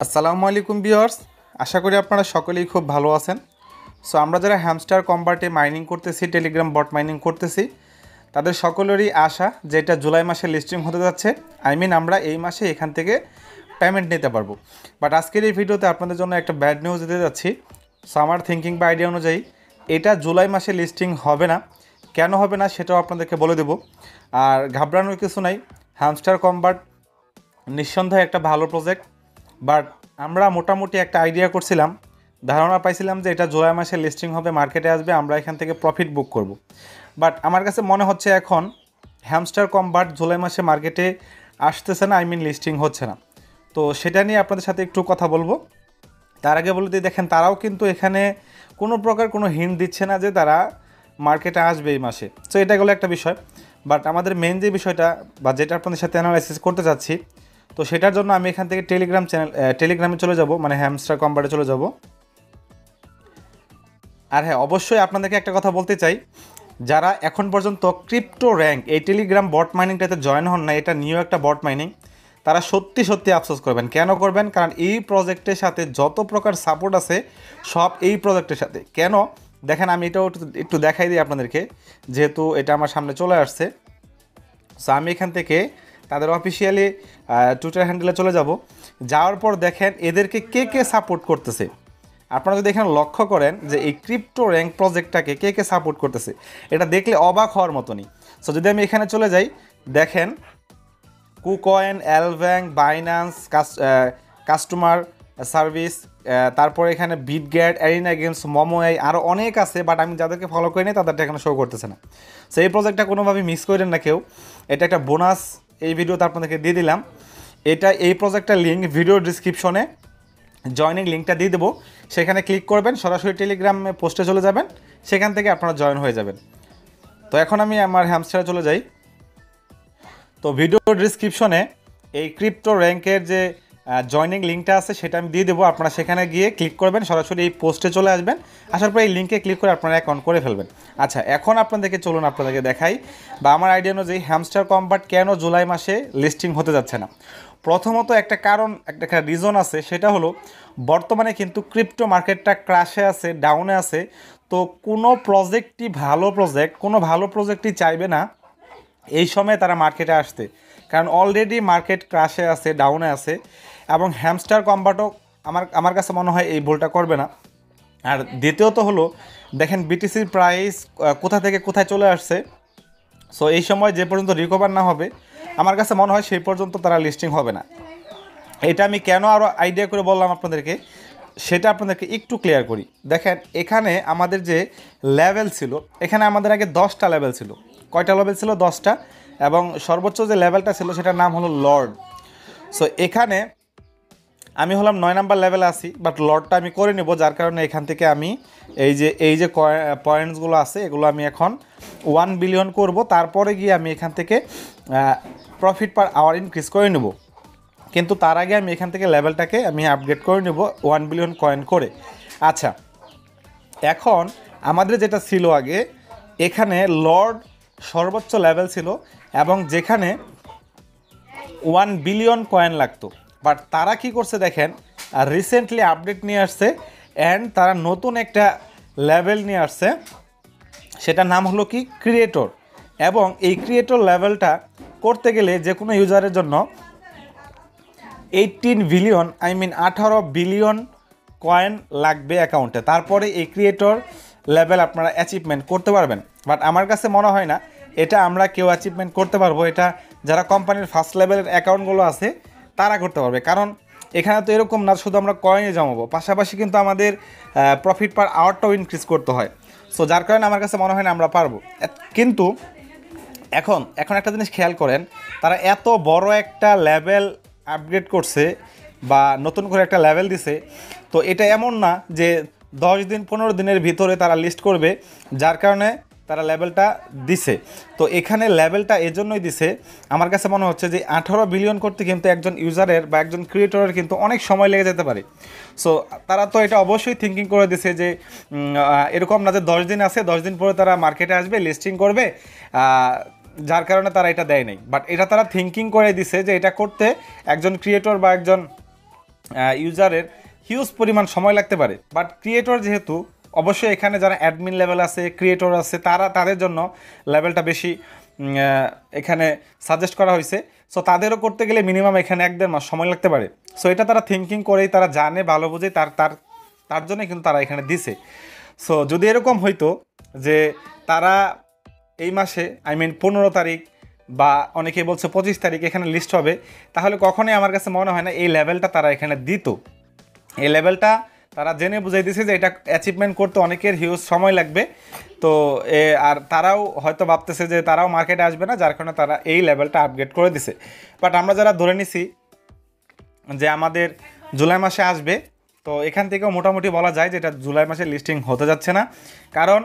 আসসালামু আলাইকুম ভিউয়ার্স, আশা করি আপনারা সকলেই খুব ভালো আছেন। সো আমরা যারা হ্যামস্টার কম্বার্টে মাইনিং করতেছি, টেলিগ্রাম বট মাইনিং করতেছি, তাদের সকলেরই আশা যে এটা জুলাই মাসে লিস্টিং হতে যাচ্ছে। আমরা এই মাসে এখান থেকে পেমেন্ট নিতে পারবো। বাট আজকের এই ভিডিওতে আপনাদের জন্য একটা ব্যাড নিউজ দিতে যাচ্ছি। সো আমার থিঙ্কিং বা আইডিয়া অনুযায়ী এটা জুলাই মাসে লিস্টিং হবে না। কেন হবে না সেটাও আপনাদেরকে বলে দেবো। আর ঘাবড়ানোর কিছু নাই, হ্যামস্টার কম্বার্ট নিঃসন্দেহে একটা ভালো প্রজেক্ট। বাট আমরা মোটামুটি একটা আইডিয়া করছিলাম, ধারণা পাইছিলাম যে এটা জুলাই মাসে লিস্টিং হবে, মার্কেটে আসবে, আমরা এখান থেকে প্রফিট বুক করব। বাট আমার কাছে মনে হচ্ছে এখন হ্যামস্টার কম্বার্ট জুলাই মাসে মার্কেটে আসতেছে না, লিস্টিং হচ্ছে না। তো সেটা নিয়ে আপনাদের সাথে একটু কথা বলবো। তার আগে বলে দিয়ে দেখেন, তারাও কিন্তু এখানে কোনো প্রকার কোনো হিন্ট দিচ্ছে না যে তারা মার্কেটে আসবে এই মাসে। তো এটা গেলো একটা বিষয়। বাট আমাদের মেন যে বিষয়টা বা যেটা আপনাদের সাথে অ্যানালাইসিস করতে চাচ্ছি, তো সেটার জন্য আমি এখান থেকে টেলিগ্রামে চলে যাব, মানে হ্যামস্টার কম্বার্টে চলে যাব। আর হ্যাঁ, অবশ্যই আপনাদেরকে একটা কথা বলতে চাই, যারা এখন পর্যন্ত ক্রিপ্টো র্যাঙ্ক এই টেলিগ্রাম বট মাইনিংটাতে জয়েন হন না, এটা নিউ একটা বট মাইনিং, তারা সত্যি সত্যি আফসোস করবেন। কেন করবেন? কারণ এই প্রজেক্টের সাথে যত প্রকার সাপোর্ট আছে সব এই প্রজেক্টের সাথে। কেন দেখেন, আমি এটাও একটু দেখাই দিই আপনাদেরকে, যেহেতু এটা আমার সামনে চলে আসছে। সো আমি এখান থেকে তাদের অফিসিয়ালি টুইটার হ্যান্ডেলে চলে যাব। যাওয়ার পর দেখেন এদেরকে কে কে সাপোর্ট করতেছে। আপনারা যদি এখানে লক্ষ্য করেন যে এই ক্রিপ্টো র্যাঙ্ক প্রজেক্টটাকে কে কে সাপোর্ট করতেছে, এটা দেখলে অবাক হওয়ার মতনই। সো যদি আমি এখানে চলে যাই, দেখেন কুকয়েন, অ্যালব্যাঙ্ক, বাইন্যান্স, কাস্টমার সার্ভিস, তারপরে এখানে বিটগ্যাট, অ্যারিনা গেমস, মোমোআই, আরও অনেক আছে। বাট আমি যাদেরকে ফলো করি না তাদেরটা এখানে শো করতেছে না। সো এই প্রজেক্টটা কোনোভাবেই মিস করেন না কেউ। এটা একটা বোনাস এই ভিডিওতে আপনাদেরকে দিয়ে দিলাম। এই প্রজেক্টটার লিঙ্ক ভিডিও ডিসক্রিপশনে জয়েনিং লিঙ্কটা দিয়ে দেবো, সেখানে ক্লিক করবেন, সরাসরি টেলিগ্রামে পোস্টে চলে যাবেন, সেখান থেকে আপনারা জয়েন হয়ে যাবেন। তো এখন আমি আমার হ্যামস্টারে চলে যাই। তো ভিডিও ডিসক্রিপশনে এই ক্রিপ্টো র্যাঙ্কের যে জয়েনিং লিঙ্কটা আছে সেটা আমি দিয়ে দেবো, আপনারা সেখানে গিয়ে ক্লিক করবেন, সরাসরি এই পোস্টে চলে আসবেন। আসার পর এই লিঙ্কে ক্লিক করে আপনারা অ্যাকাউন্ট করে ফেলবেন। আচ্ছা, এখন আপনাদেরকে দেখাই বা আমার আইডিয়া অনুযায়ী হ্যামস্টার কম্বার্ট কেন জুলাই মাসে লিস্টিং হতে যাচ্ছে না। প্রথমত একটা কারণ, একটা রিজন আছে, সেটা হলো বর্তমানে কিন্তু ক্রিপ্টো মার্কেটটা ক্রাশে আছে, ডাউনে আছে। তো কোনো ভালো প্রজেক্টই চাইবে না এই সময় তারা মার্কেটে আসতে, কারণ অলরেডি মার্কেট ক্রাশে আছে, ডাউনে আছে। এবং হ্যামস্টার কম্বার্টও আমার কাছে মনে হয় এই ভুলটা করবে না। আর দ্বিতীয়ত হলো, দেখেন বিটিসির প্রাইস কোথা থেকে কোথায় চলে আসছে। সো এই সময় যে পর্যন্ত রিকভার না হবে, আমার কাছে মনে হয় সেই পর্যন্ত তারা লিস্টিং হবে না। এটা আমি কেন আরও আইডিয়া করে বললাম আপনাদেরকে, সেটা আপনাদেরকে একটু ক্লিয়ার করি। দেখেন এখানে আমাদের যে লেভেল ছিল, এখানে আমাদের আগে 10টা লেভেল ছিল। কয়টা লেভেল ছিল? 10টা। এবং সর্বোচ্চ যে লেভেলটা ছিল সেটার নাম হলো লর্ড। সো এখানে আমি হলাম 9 নাম্বার লেভেলে আছি, বাট লর্ডটা আমি করে নেব, যার কারণে এখান থেকে আমি এই যে পয়েন্টসগুলো আছে এগুলো আমি এখন 1 বিলিয়ন করব। তারপরে গিয়ে আমি এখান থেকে প্রফিট পার আওয়ার ইনক্রিজ করে নেব। কিন্তু তার আগে আমি এখান থেকে লেভেলটাকে আমি আপগ্রেড করে নেব 1 বিলিয়ন কয়েন করে। আচ্ছা, এখন আমাদের যেটা ছিল আগে, এখানে লর্ড সর্বোচ্চ লেভেল ছিল এবং যেখানে 1 বিলিয়ন কয়েন লাগতো। বাট তারা কি করছে দেখেন, রিসেন্টলি আপডেট নিয়ে আসছে অ্যান্ড তারা নতুন একটা লেভেল নিয়ে আসছে, সেটার নাম হলো কি ক্রিয়েটর। এবং এই ক্রিয়েটর লেভেলটা করতে গেলে যে কোনো ইউজারের জন্য 18 বিলিয়ন কয়েন লাগবে অ্যাকাউন্টে, তারপরে এই ক্রিয়েটর লেভেল আপনারা অ্যাচিভমেন্ট করতে পারবেন। বাট আমার কাছে মনে হয় না এটা আমরা কেউ অ্যাচিভমেন্ট করতে পারবো। এটা যারা কোম্পানির ফার্স্ট লেভেলের অ্যাকাউন্টগুলো আছে তারা করতে পারবে, কারণ এখানে তো এরকম না শুধু আমরা কয়েনে জমাবো, পাশাপাশি কিন্তু আমাদের প্রফিট পার আওয়ারটাও ইনক্রিজ করতে হয়। সো যার কারণে আমার কাছে মনে হয় না আমরা পারবো। কিন্তু এখন একটা জিনিস খেয়াল করেন, তারা এত বড় একটা লেভেল আপগ্রেড করছে বা নতুন করে একটা লেভেল দিছে, তো এটা এমন না যে 10 দিন 15 দিনের ভিতরে তারা লিস্ট করবে, যার কারণে তারা লেভেলটা দিছে। তো এখানে লেভেলটা এজন্যই দিছে, আমার কাছে মনে হচ্ছে যে 18 বিলিয়ন করতে কিন্তু একজন ইউজারের বা একজন ক্রিয়েটরের কিন্তু অনেক সময় লেগে যেতে পারে। সো তারা তো এটা অবশ্যই থিঙ্কিং করে দিছে যে এরকম না যে 10 দিন আছে, 10 দিন পরে তারা মার্কেটে আসবে, লিস্টিং করবে, যার কারণে তারা এটা দেয় নাই। বাট এটা তারা থিঙ্কিং করে দিছে যে এটা করতে একজন ক্রিয়েটর বা একজন ইউজারের হিউজ পরিমাণ সময় লাগতে পারে। বাট ক্রিয়েটর যেহেতু, অবশ্যই এখানে যারা অ্যাডমিন লেভেল আছে, ক্রিয়েটর আছে, তাদের জন্য লেভেলটা বেশি এখানে সাজেস্ট করা হয়েছে। সো তাদেরও করতে গেলে মিনিমাম এখানে 1-1.5 মাস সময় লাগতে পারে। সো এটা তারা থিঙ্কিং করেই, তারা জানে ভালো বুঝে, তার জন্যই কিন্তু তারা এখানে দিছে। সো যদি এরকম হইতো যে তারা এই মাসে 15 তারিখ বা অনেকে বলছে 25 তারিখ এখানে লিস্ট হবে, তাহলে কখনোই আমার কাছে মনে হয় না এই লেভেলটা তারা এখানে দিত। এই লেভেলটা তারা জেনে বুঝাই দিছে যে এটা অ্যাচিভমেন্ট করতে অনেকের হিউজ সময় লাগবে। তো আর তারাও হয়তো ভাবতেছে যে তারাও মার্কেটে আসবে না, যার কারণে তারা এই লেভেলটা আপগ্রেড করে দিছে। বাট আমরা যারা ধরে নিছি যে আমাদের জুলাই মাসে আসবে, তো এখান থেকেও মোটামুটি বলা যায় যে এটা জুলাই মাসে লিস্টিং হতে যাচ্ছে না। কারণ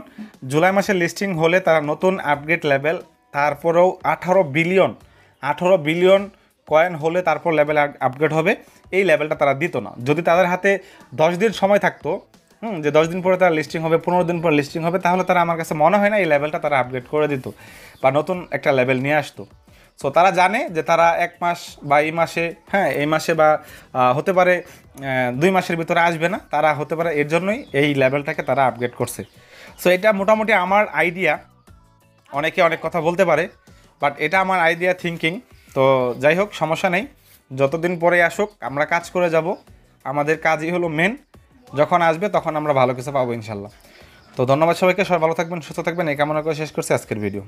জুলাই মাসে লিস্টিং হলে তারা নতুন আপগ্রেড লেভেল, তারপরেও 18 বিলিয়ন কয়েন হলে তারপর লেভেল আপগ্রেড হবে, এই লেভেলটা তারা দিত না। যদি তাদের হাতে 10 দিন সময় থাকতো, যে 10 দিন পরে তারা লিস্টিং হবে, 15 দিন পরে লিস্টিং হবে, তাহলে তারা, আমার কাছে মনে হয় না এই লেভেলটা তারা আপগ্রেড করে দিত বা নতুন একটা লেভেল নিয়ে আসতো। সো তারা জানে যে তারা 1 মাস বা এই মাসে, এই মাসে বা হতে পারে 2 মাসের ভিতরে আসবে না, তারা হতে পারে এর জন্যই এই লেভেলটাকে তারা আপগ্রেড করছে। সো এটা মোটামুটি আমার আইডিয়া। অনেকে অনেক কথা বলতে পারে, বাট এটা আমার আইডিয়া থিঙ্কিং। তো যাই হোক, সমস্যা নেই, যতদিন পরে আসুক আমরা কাজ করে যাব। আমাদের কাজই হলো মেন, যখন আসবে তখন আমরা ভালো কিছু পাবো ইনশাল্লাহ। তো ধন্যবাদ সবাইকে, সবাই ভালো থাকবেন, সুস্থ থাকবেন, এই কামনা করে শেষ করছি আজকের ভিডিও।